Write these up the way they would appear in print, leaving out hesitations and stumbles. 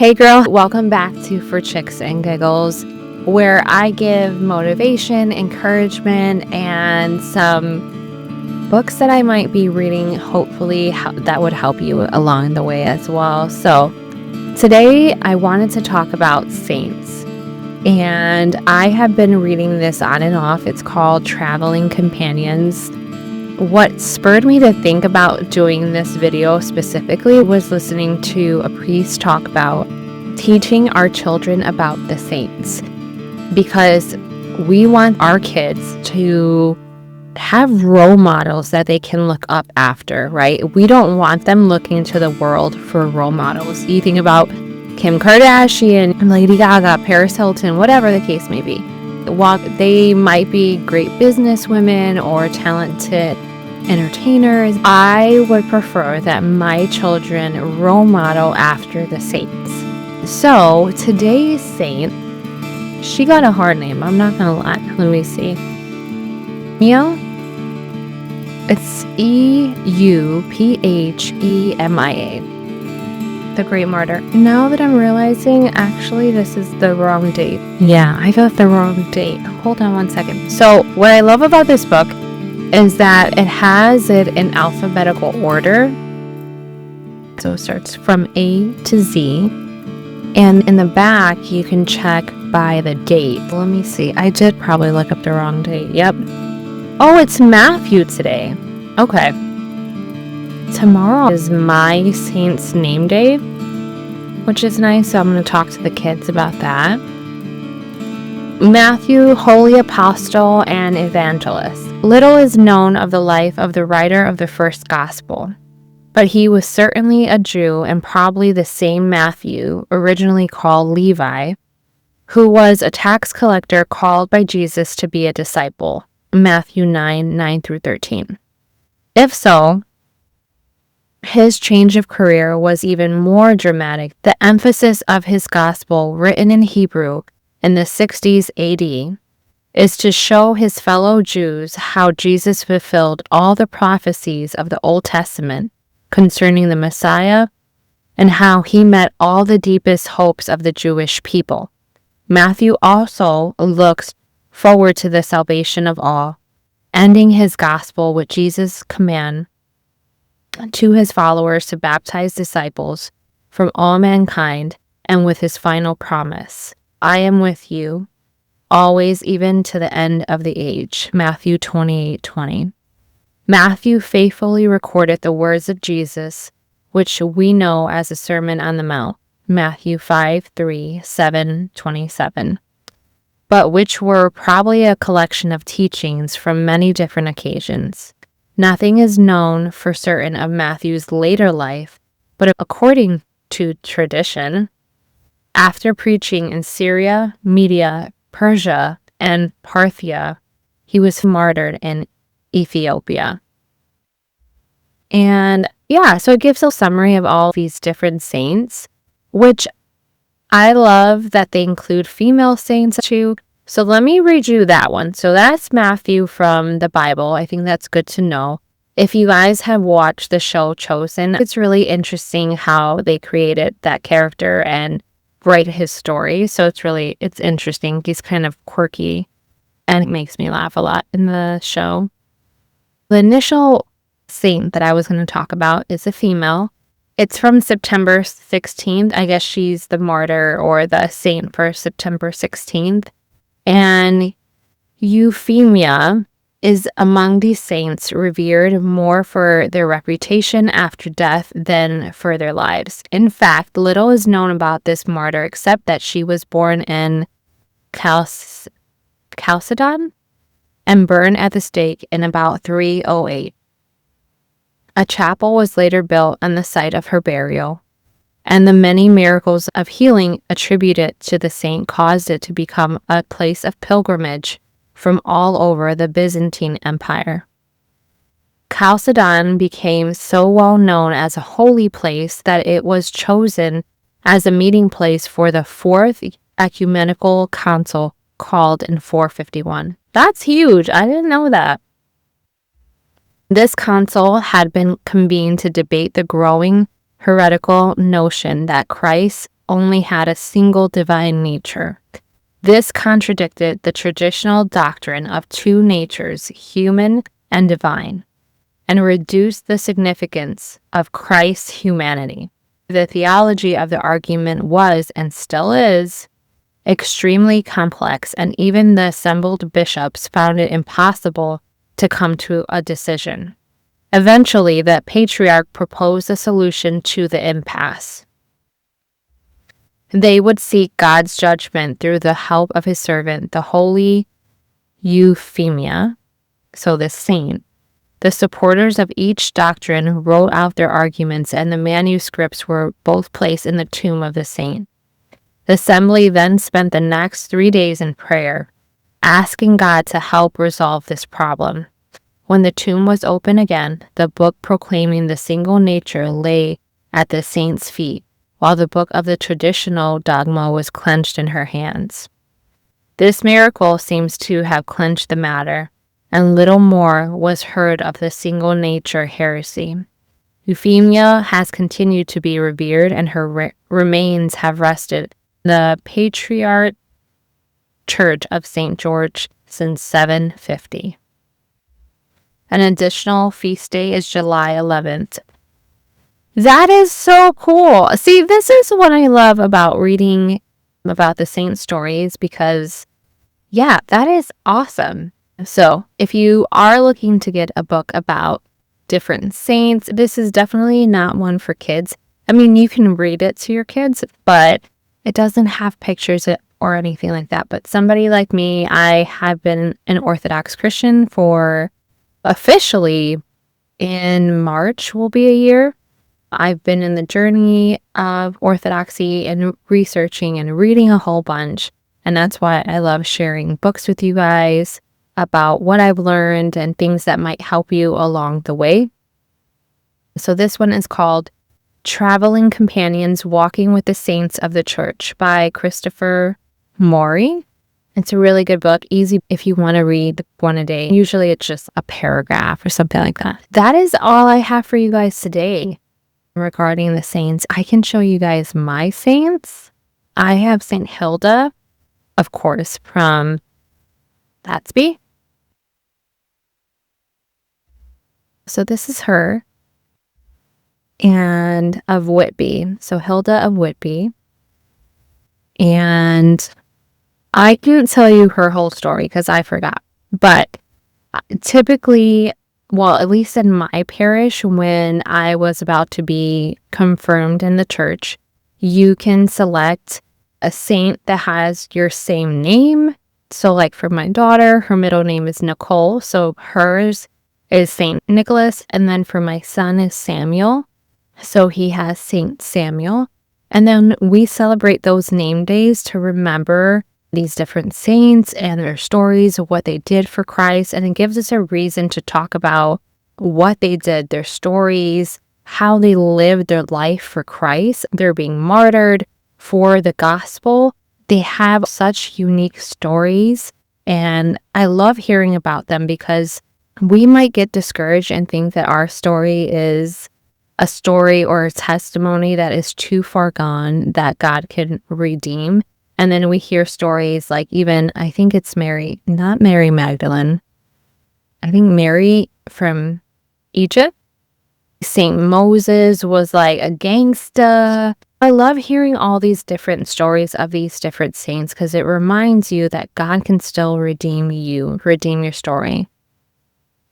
Hey girl, welcome back to For Chicks and Giggles, where I give motivation, encouragement, and some books that I might be reading, hopefully that would help you along the way as well. So today I wanted to talk about saints, and I have been reading this on and off. It's called Traveling Companions. What spurred me to think about doing this video specifically was listening to a priest talk about teaching our children about the saints, because we want our kids to have role models that they can look up after, right? We don't want them looking to the world for role models. You think about Kim Kardashian, Lady Gaga, Paris Hilton, whatever the case may be. While they might be great business women or talented entertainers, I would prefer that my children role model after the saints. So today's saint, she got a hard name, I'm not gonna lie. Let me see. It's Euphemia, the Great Martyr. Now that I'm realizing, actually, this is the wrong date. Yeah, I got the wrong date. Hold on one second. So what I love about this book is that it has it in alphabetical order. So it starts from A to Z. And in the back, you can check by the date. Let me see. I did probably look up the wrong date. Yep. Oh, it's Matthew today. Okay. Tomorrow is my saint's name day, which is nice. So I'm going to talk to the kids about that. Matthew, holy apostle and evangelist. Little is known of the life of the writer of the first gospel, but he was certainly a Jew and probably the same Matthew, originally called Levi, who was a tax collector called by Jesus to be a disciple. Matthew 9:9-13. If so, his change of career was even more dramatic. The emphasis of his gospel, written in Hebrew in the 60s AD, is to show his fellow Jews how Jesus fulfilled all the prophecies of the Old Testament concerning the Messiah and how he met all the deepest hopes of the Jewish people. Matthew also looks forward to the salvation of all, ending his gospel with Jesus' command to his followers to baptize disciples from all mankind, and with his final promise, I am with you always, even to the end of the age. Matthew 28:20. Matthew faithfully recorded the words of Jesus, which we know as the Sermon on the Mount, Matthew 5:3-7-27, but which were probably a collection of teachings from many different occasions. Nothing is known for certain of Matthew's later life, but according to tradition, after preaching in Syria, Media, Persia, and Parthia, he was martyred in Ethiopia. And yeah, so it gives a summary of all these different saints, which I love that they include female saints too. So let me read you that one. So that's Matthew from the Bible. I think that's good to know. If you guys have watched the show Chosen, it's really interesting how they created that character and write his story. So it's interesting. He's kind of quirky and it makes me laugh a lot in the show. The initial saint that I was going to talk about is a female. It's from September 16th. I guess she's the martyr or the saint for September 16th. And Euphemia is among these saints revered more for their reputation after death than for their lives. In fact, little is known about this martyr except that she was born in Chalcedon and burned at the stake in about 308. A chapel was later built on the site of her burial, and the many miracles of healing attributed to the saint caused it to become a place of pilgrimage from all over the Byzantine Empire. Chalcedon became so well known as a holy place that it was chosen as a meeting place for the Fourth Ecumenical Council, called in 451. That's huge. I didn't know that. This council had been convened to debate the growing heretical notion that Christ only had a single divine nature. This contradicted the traditional doctrine of two natures, human and divine, and reduced the significance of Christ's humanity. The theology of the argument was, and still is, extremely complex, and even the assembled bishops found it impossible to come to a decision. Eventually, the patriarch proposed a solution to the impasse. They would seek God's judgment through the help of his servant, the holy Euphemia, so this saint. The supporters of each doctrine wrote out their arguments, and the manuscripts were both placed in the tomb of the saint. The assembly then spent the next 3 days in prayer, asking God to help resolve this problem. When the tomb was open again, the book proclaiming the single nature lay at the saint's feet, while the book of the traditional dogma was clenched in her hands. This miracle seems to have clinched the matter, and little more was heard of the single nature heresy. Euphemia has continued to be revered, and her remains have rested in the Patriarch Church of St. George since 750. An additional feast day is July 11th. That is so cool. See, this is what I love about reading about the saint stories, because, yeah, that is awesome. So if you are looking to get a book about different saints, this is definitely not one for kids. I mean, you can read it to your kids, but it doesn't have pictures or anything like that. But somebody like me, I have been an Orthodox Christian for officially in March will be a year. I've been in the journey of Orthodoxy and researching and reading a whole bunch. And that's why I love sharing books with you guys about what I've learned and things that might help you along the way. So this one is called Traveling Companions Walking with the Saints of the Church by Christopher Morey. It's a really good book, easy if you want to read one a day. Usually it's just a paragraph or something like that. That is all I have for you guys today regarding the saints. I can show you guys my saints. I have St. Hilda, of course, from Thatsby. So this is her. And of Whitby. So Hilda of Whitby. And I can't tell you her whole story because I forgot. But typically, well, at least in my parish, when I was about to be confirmed in the church, you can select a saint that has your same name. So like for my daughter, her middle name is Nicole. So hers is Saint Nicholas. And then for my son is Samuel. So he has Saint Samuel. And then we celebrate those name days to remember these different saints and their stories of what they did for Christ. And it gives us a reason to talk about what they did, their stories, how they lived their life for Christ. They're being martyred for the gospel. They have such unique stories. And I love hearing about them because we might get discouraged and think that our story is a story or a testimony that is too far gone that God can redeem. And then we hear stories like even, I think it's Mary, not Mary Magdalene. I think Mary from Egypt. Saint Moses was like a gangsta. I love hearing all these different stories of these different saints because it reminds you that God can still redeem you, redeem your story.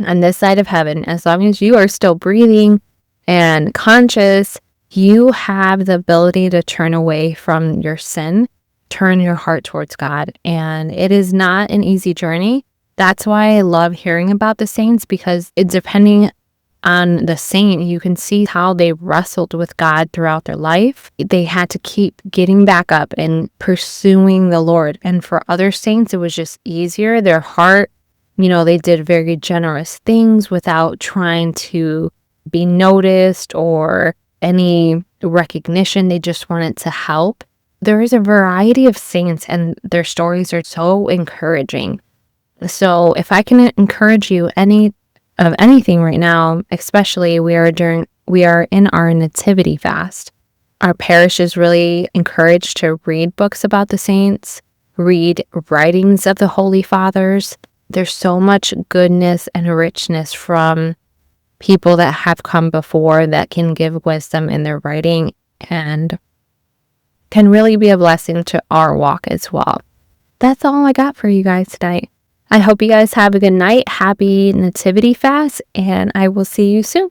On this side of heaven, as long as you are still breathing and conscious, you have the ability to turn away from your sin, turn your heart towards God. And it is not an easy journey. That's why I love hearing about the saints, because it's depending on the saint, you can see how they wrestled with God throughout their life. They had to keep getting back up and pursuing the Lord. And for other saints, it was just easier. Their heart, they did very generous things without trying to be noticed or any recognition. They just wanted to help. There is a variety of saints and their stories are so encouraging. So if I can encourage you anything right now, especially we are in our nativity fast. Our parish is really encouraged to read books about the saints, read writings of the Holy Fathers. There's so much goodness and richness from people that have come before that can give wisdom in their writing and can really be a blessing to our walk as well. That's all I got for you guys tonight. I hope you guys have a good night. Happy Nativity Fast, and I will see you soon.